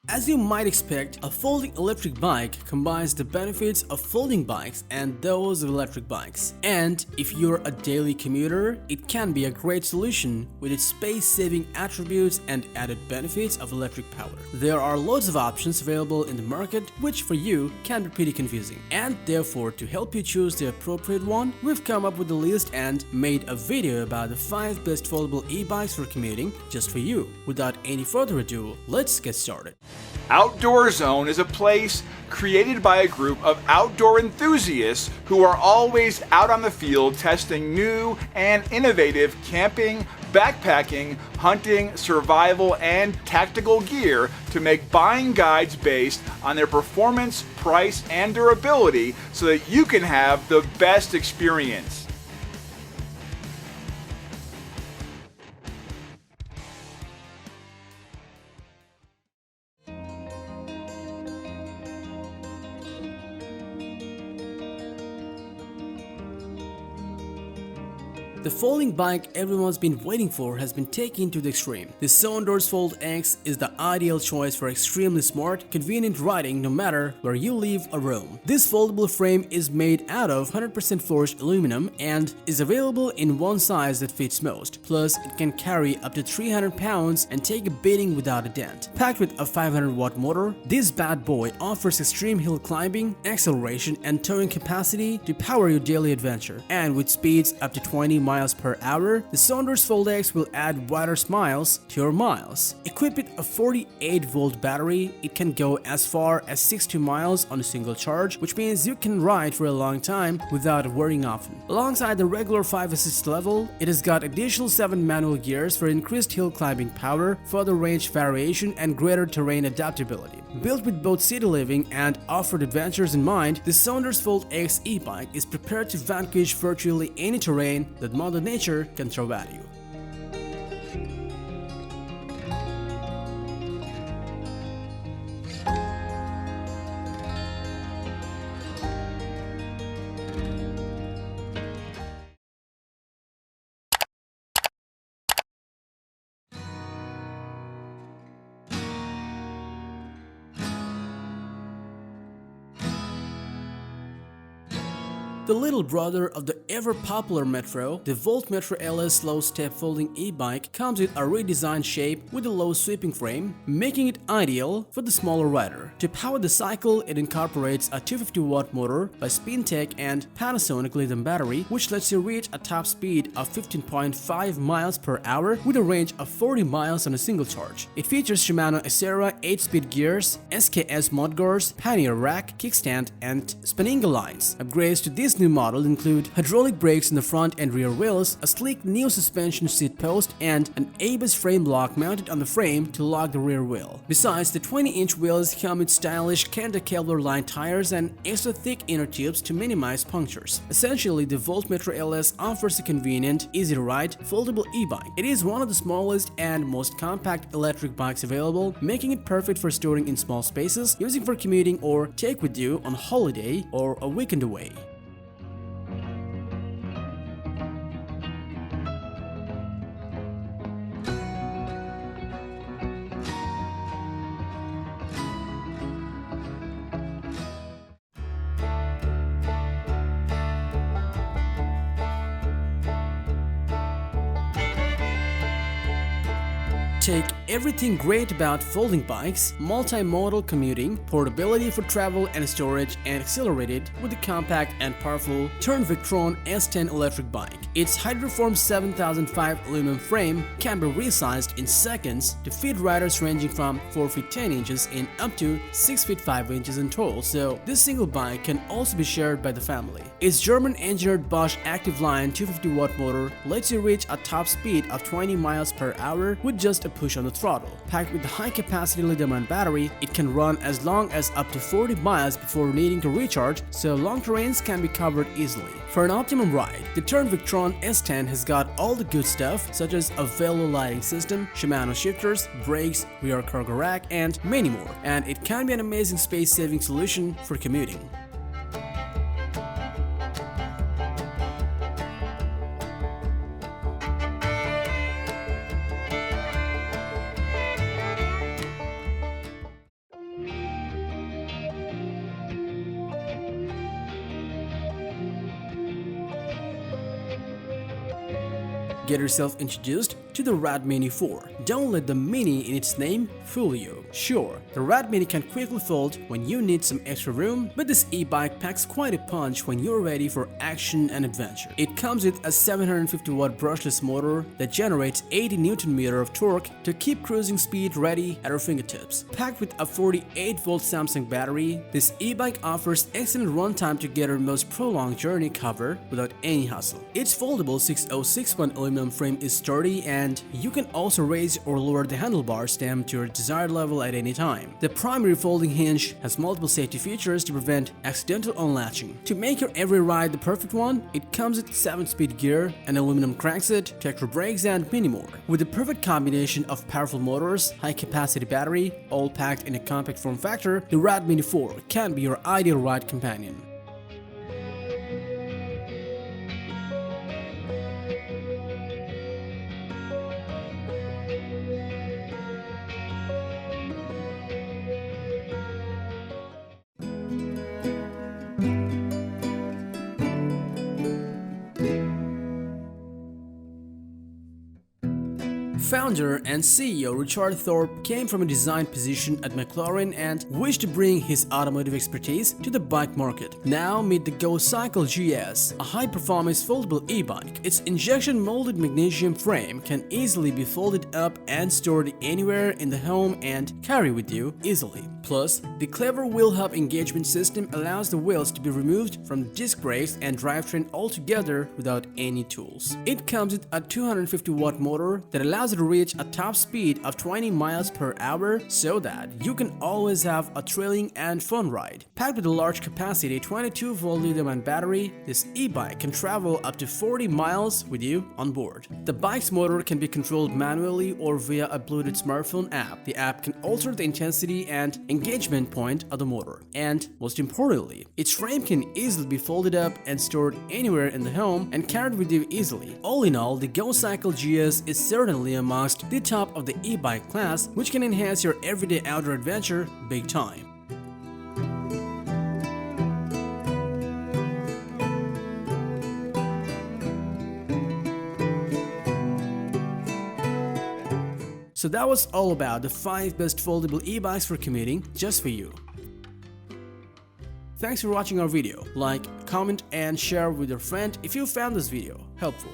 As you might expect, a folding electric bike combines the benefits of folding bikes and those of electric bikes. And if you're a daily commuter, it can be a great solution with its space-saving attributes and added benefits of electric power. There are loads of options available in the market, which for you can be pretty confusing. And therefore, to help you choose the appropriate one, we've come up with a list and made a video about the 5 best foldable e-bikes for commuting just for you. Without any further ado, let's get started. Outdoor Zone is a place created by a group of outdoor enthusiasts who are always out on the field testing new and innovative camping, backpacking, hunting, survival, and tactical gear to make buying guides based on their performance, price, and durability so that you can have the best experience. The folding bike everyone's been waiting for has been taken to the extreme. The SONDORS Fold X is the ideal choice for extremely smart, convenient riding no matter where you live or roam. This foldable frame is made out of 100% forged aluminum and is available in one size that fits most. Plus, it can carry up to 300 pounds and take a beating without a dent. Packed with a 500-watt motor, this bad boy offers extreme hill climbing, acceleration, and towing capacity to power your daily adventure. And with speeds up to 20 miles per hour, the SONDORS Fold X will add wider smiles to your miles. Equipped with a 48-volt battery, it can go as far as 60 miles on a single charge, which means you can ride for a long time without worrying often. Alongside the regular 5 assist level, it has got additional 7 manual gears for increased hill climbing power, further range variation, and greater terrain adaptability. Built with both city living and off-road adventures in mind, the SONDORS Fold X e-bike is prepared to vanquish virtually any terrain that Mother Nature can throw at you. The little brother of the ever-popular Metro, the Volt Metro LS slow step folding e-bike comes with a redesigned shape with a low sweeping frame, making it ideal for the smaller rider. To power the cycle, it incorporates a 250-watt motor by Spintech and Panasonic lithium battery, which lets you reach a top speed of 15.5 miles per hour with a range of 40 miles on a single charge. It features Shimano Acera 8-speed gears, SKS mudguards, pannier rack, kickstand, and Spaninga lines. Upgrades to this new model include hydraulic brakes in the front and rear wheels, a sleek neo suspension seat post, and an ABS frame block mounted on the frame to lock the rear wheel. Besides, the 20-inch wheels come with stylish Kenda Kevlar lined tires and extra thick inner tubes to minimize punctures. Essentially, the Volt Metro LS offers a convenient, easy-to-ride, foldable e-bike. It is one of the smallest and most compact electric bikes available, making it perfect for storing in small spaces, using for commuting, or take with you on holiday or a weekend away. Take everything great about folding bikes, multimodal commuting, portability for travel and storage, and accelerate it with the compact and powerful Tern Vektron S10 electric bike. Its Hydroform 7005 aluminum frame can be resized in seconds to fit riders ranging from 4 feet 10 inches in up to 6 feet 5 inches in total, so this single bike can also be shared by the family. Its German-engineered Bosch Active Line 250-watt motor lets you reach a top speed of 20 miles per hour with just a push on the throttle. Packed with the high-capacity lithium-ion battery, it can run as long as up to 40 miles before needing to recharge, so long terrains can be covered easily. For an optimum ride, the Tern Vektron S10 has got all the good stuff such as a Velo lighting system, Shimano shifters, brakes, rear cargo rack, and many more, and it can be an amazing space-saving solution for commuting. Get yourself introduced to the RadMini 4. Don't let the mini in its name fool you. Sure, the RadMini can quickly fold when you need some extra room, but this e-bike packs quite a punch when you're ready for action and adventure. It comes with a 750-watt brushless motor that generates 80 Nm of torque to keep cruising speed ready at our fingertips. Packed with a 48-volt Samsung battery, this e-bike offers excellent runtime to get our most prolonged journey covered without any hassle. Its foldable 6061 aluminum frame is sturdy, and you can also raise or lower the handlebar stem to your desired level at any time. The primary folding hinge has multiple safety features to prevent accidental unlatching. To make your every ride the perfect one, it comes with 7-speed gear, an aluminum crankset, Tetra brakes, and many more. With the perfect combination of powerful motors, high-capacity battery, all packed in a compact form factor, the RadMini 4 can be your ideal ride companion. Founder and CEO Richard Thorpe came from a design position at McLaren and wished to bring his automotive expertise to the bike market. Now meet the Gocycle GS, a high-performance foldable e-bike. Its injection-molded magnesium frame can easily be folded up and stored anywhere in the home and carry with you easily. Plus, the clever wheel hub engagement system allows the wheels to be removed from the disc brakes and drivetrain altogether without any tools. It comes with a 250-watt motor that allows it to reach a top speed of 20 miles per hour so that you can always have a thrilling and fun ride. Packed with a large capacity 22-volt lithium-ion battery, this e-bike can travel up to 40 miles with you on board. The bike's motor can be controlled manually or via a Bluetooth smartphone app. The app can alter the intensity and engagement point of the motor. And most importantly, its frame can easily be folded up and stored anywhere in the home and carried with you easily. All in all, the Gocycle GS is certainly amongst the top of the e-bike class, which can enhance your everyday outdoor adventure big time. So that was all about the 5 best foldable e-bikes for commuting just for you. Thanks for watching our video. Like, comment, and share with your friend if you found this video helpful.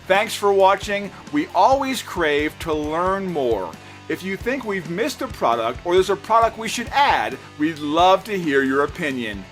Thanks for watching. We always crave to learn more. If you think we've missed a product or there's a product we should add, we'd love to hear your opinion.